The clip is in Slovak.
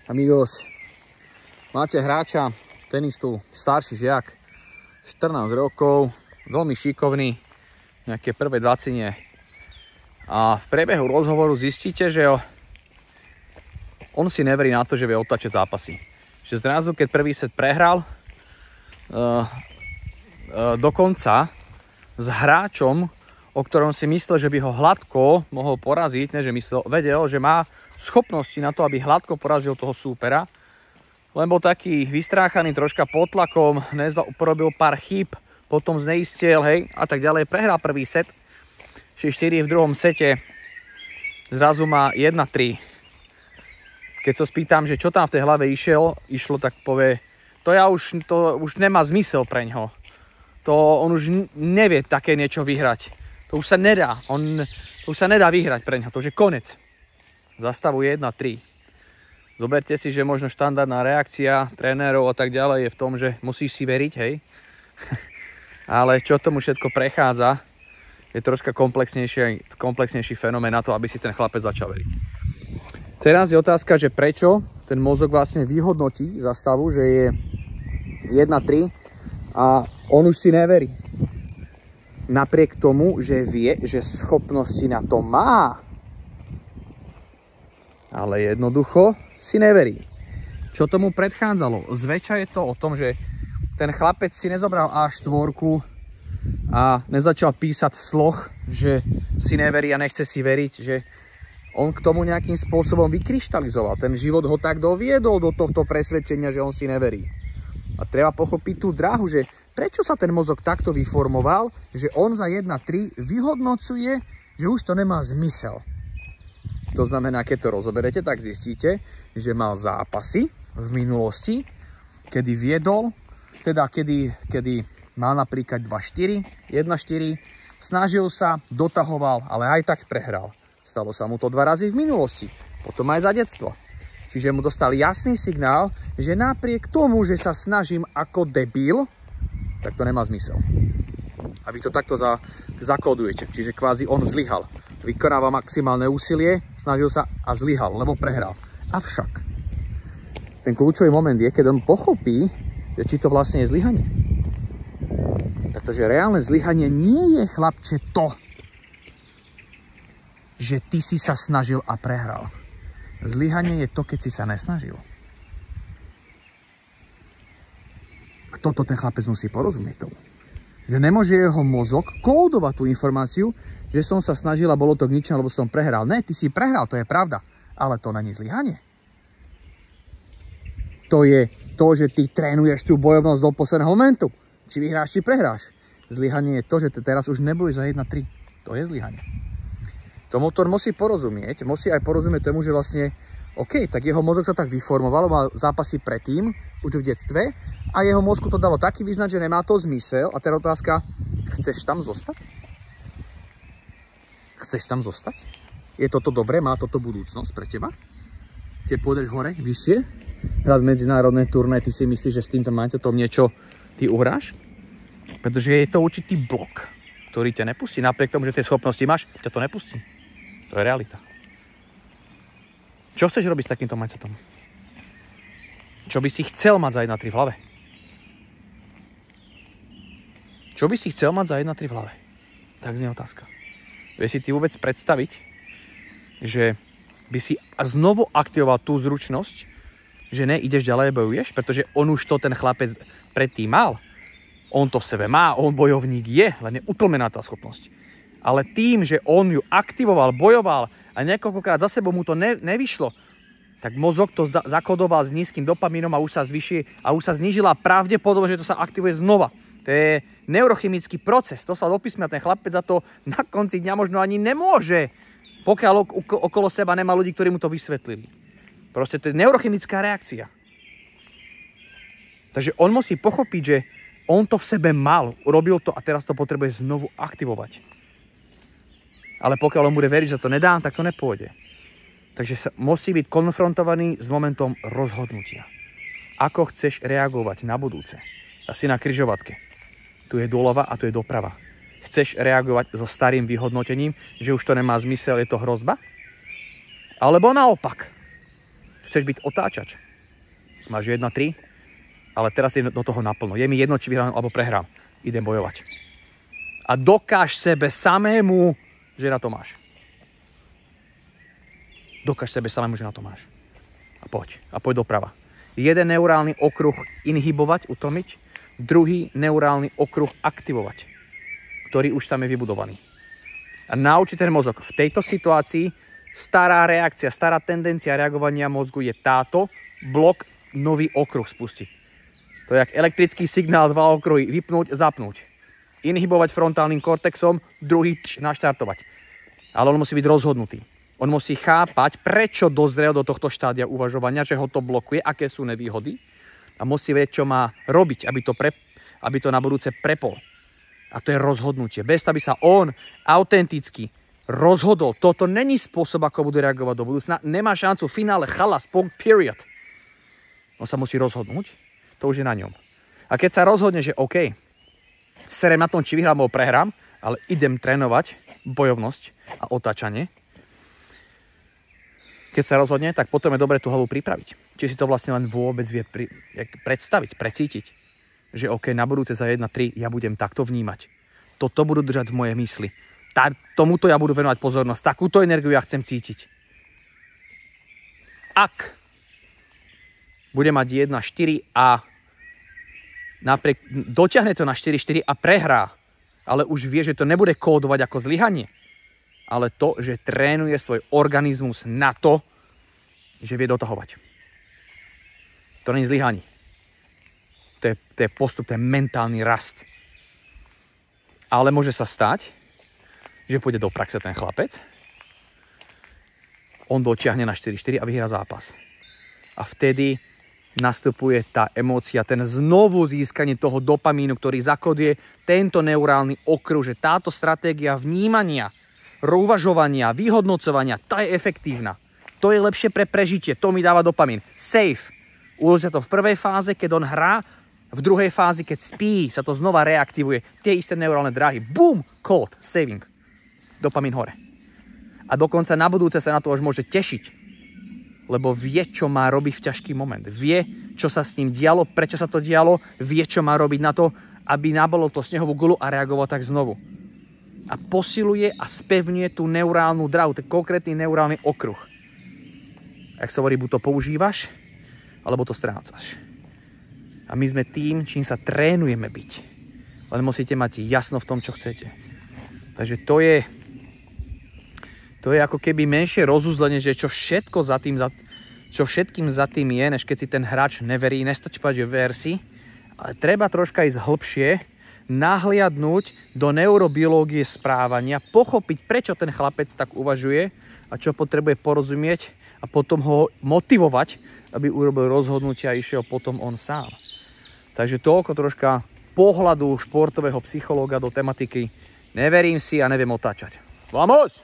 Amigos, máte hráča, tenistu, starší žiak, 14 rokov, veľmi šikovný, nejaké prvé dvacine. A v priebehu rozhovoru zistíte, že on si neverí na to, že vie otáčať zápasy. Že zrazu, keď prvý set prehral, dokonca s hráčom, o ktorom si myslel, že by ho hladko mohol poraziť, ne, že vedel, že má schopnosti na to, aby hladko porazil toho súpera, len bol taký vystráchaný, troška pod tlakom, porobil pár chýb, potom zneistil, hej, a tak ďalej. Prehral prvý set, 4 v druhom sete, zrazu má 1-3. Keď sa spýtam, že čo tam v tej hlave išlo, tak povie, to už nemá zmysel pre ňoho. On už nevie také niečo vyhrať. To už sa nedá. To už sa nedá vyhrať pre ňoho. To už je konec. Zastavuje 1-3. Zoberte si, že možno štandardná reakcia trénerov a tak ďalej je v tom, že musíš si veriť, hej. Ale čo tomu všetko prechádza, je troška komplexnejší fenomén na to, aby si ten chlapec začal veriť. Teraz je otázka, že prečo ten mozog vlastne vyhodnotí za stavu, že je 1-3 a on už si neverí. Napriek tomu, že vie, že schopnosti na to má, ale jednoducho si neverí. Čo tomu predchádzalo? Zväčša je to o tom, že ten chlapec si nezobral A4 a nezačal písať sloh, že si neverí a nechce si veriť, že on k tomu nejakým spôsobom vykryštalizoval. Ten život ho tak doviedol do tohto presvedčenia, že on si neverí. A treba pochopiť tú dráhu, že prečo sa ten mozog takto vyformoval, že on za 1-3 vyhodnocuje, že už to nemá zmysel. To znamená, keď to rozoberete, tak zistíte, že mal zápasy v minulosti, kedy viedol, teda kedy mal napríklad 2-4, 1-4, snažil sa, dotahoval, ale aj tak prehral. Stalo sa mu to 2 razy v minulosti, potom aj za detstvo. Čiže mu dostal jasný signál, že napriek tomu, že sa snažím ako debil, tak to nemá zmysel. A vy to takto zakódujete. Čiže kvázi on zlyhal. Vykonáva maximálne úsilie, snažil sa a zlyhal, lebo prehral. Avšak ten kľúčový moment je, keď on pochopí, že či to vlastne je zlyhanie. Pretože reálne zlyhanie nie je, chlapče, to, že ty si sa snažil a prehral. Zlyhanie je to, keď si sa nesnažil. A toto ten chlapec musí porozumieť tomu. Že nemôže jeho mozog kódovať tú informáciu, že som sa snažil a bolo to k ničomu, lebo som prehral. Ne, ty si prehral, to je pravda. Ale to není zlyhanie. To je to, že ty trénuješ tú bojovnosť do posledného momentu. Či vyhráš, či prehráš. Zlyhanie je to, že ty teraz už nebudeš za 1-3. To je zlyhanie. To motor musí porozumieť. Musí aj porozumieť tomu, že vlastne OK, tak jeho mozog sa tak vyformoval, mal zápasy predtým, už v detstve, a jeho mozgu to dalo taký význam, že nemá to zmysel. A teraz otázka, chceš tam zostať? Chceš tam zostať? Je toto dobré? Má toto budúcnosť pre teba? Keď pôjdeš hore, vyššie, hrať medzinárodné turné, ty si myslíš, že s týmto mindsetom niečo ty uhráš? Pretože je to určitý blok, ktorý ťa nepustí. Napriek tomu, že tie schopnosti máš, ťa to nepustí. To je realita. Čo chceš robiť s takýmto mindsetom? Čo by si chcel mať za 1-3 v hlave? Čo by si chcel mať za 1-3 v hlave? Tak znie otázka. Vieš si ty vôbec predstaviť, že by si znovu aktivoval tú zručnosť, že ne, ideš ďalej a bojuješ? Pretože on už to ten chlapec predtým mal. On to v sebe má, on bojovník je, len je utlmená tá schopnosť. Ale tým, že on ju aktivoval, bojoval a niekoľkokrát za sebou mu to nevyšlo, tak mozog to zakodoval s nízkym dopamínom a už sa znížila pravdepodobnosť, že to sa aktivuje znova. To je neurochemický proces. To sa dopísme a ten chlapec za to na konci dňa možno ani nemôže, pokiaľ okolo seba nemá ľudí, ktorí mu to vysvetlili. Proste to je neurochemická reakcia. Takže on musí pochopiť, že on to v sebe mal, urobil to a teraz to potrebuje znovu aktivovať. Ale pokiaľ on bude veriť, že to nedá, tak to nepôjde. Takže musí byť konfrontovaný s momentom rozhodnutia. Ako chceš reagovať na budúce? Asi na križovatke. Tu je doľava a tu je doprava. Chceš reagovať so starým vyhodnotením, že už to nemá zmysel, je to hrozba? Alebo naopak. Chceš byť otáčač. Máš 1-3, ale teraz je do toho naplno. Je mi jedno, či vyhrám alebo prehrám. Idem bojovať. A dokáž sebe samému, že na to máš. Dokáž sebe samému, že na to máš. A poď doprava. Jeden neurálny okruh inhibovať, utlmiť, druhý neurálny okruh aktivovať, ktorý už tam je vybudovaný. A nauči ten mozog. V tejto situácii stará reakcia, stará tendencia reagovania mozgu je táto, blok, nový okruh spustiť. To je jak elektrický signál, 2 okruhy, vypnúť, zapnúť. Inhibovať frontálnym kortexom, druhý naštartovať. Ale on musí byť rozhodnutý. On musí chápať, prečo dozrel do tohto štádia uvažovania, že ho to blokuje, aké sú nevýhody. A musí vedieť, čo má robiť, aby to na budúce prepol. A to je rozhodnutie. Bez toho, aby sa on autenticky rozhodol. Toto není spôsob, ako bude reagovať do budúcna. Nemá šancu. Finále, chalas, punkt, period. On sa musí rozhodnúť. To už je na ňom. A keď sa rozhodne, že OK, serem na tom, či vyhrám alebo prehrám, ale idem trénovať bojovnosť a otáčanie. Keď sa rozhodne, tak potom je dobre tú hlavu pripraviť. Či si to vlastne len vôbec vie predstaviť, precítiť. Že OK, na budúce za 1-3 ja budem takto vnímať. Toto budú držať v mojej mysli. Tomuto ja budú venovať pozornosť. Takúto energiu ja chcem cítiť. Ak bude mať 1-4 a napriek dotiahne to na 4-4 a prehrá, ale už vie, že to nebude kódovať ako zlyhanie, ale to, že trénuje svoj organizmus na to, že vie dotahovať. To nie je zlyhanie. To je postup, to je mentálny rast. Ale môže sa stať, že pôjde do praxe ten chlapec, on dotiahne na 4-4 a vyhrá zápas. A vtedy nastupuje tá emócia, ten znovu získanie toho dopamínu, ktorý zakoduje tento neurálny okruh, že táto stratégia vnímania, uvažovania, vyhodnocovania, tá je efektívna. To je lepšie pre prežitie, to mi dáva dopamín. Safe. Uložia to v prvej fáze, keď on hrá, v druhej fázi, keď spí, sa to znova reaktivuje. Tie isté neurálne dráhy. Boom! Cold. Saving. Dopamín hore. A dokonca na budúce sa na to už môže tešiť. Lebo vie, čo má robiť v ťažký moment. Vie, čo sa s ním dialo, prečo sa to dialo. Vie, čo má robiť na to, aby nabolo to snehovú gulu a reagoval tak znovu. A posiluje a spevňuje tú neurálnu dráhu, ten konkrétny neurálny okruh. Jak sa hovorí, buď to používaš, alebo to strácaš. A my sme tým, čím sa trénujeme byť. Len musíte mať jasno v tom, čo chcete. Takže to je ako keby menšie rozuzlenie, že čo všetko čo všetkým za tým je, než keď si ten hráč neverí, nestačí povedať, že ver si, ale treba troška ísť hlbšie, nahliadnúť do neurobiológie správania, pochopiť, prečo ten chlapec tak uvažuje a čo potrebuje porozumieť a potom ho motivovať, aby urobil rozhodnutia a išiel potom on sám. Takže toľko troška pohľadu športového psychológa do tematiky neverím si a neviem otáčať. Vamos!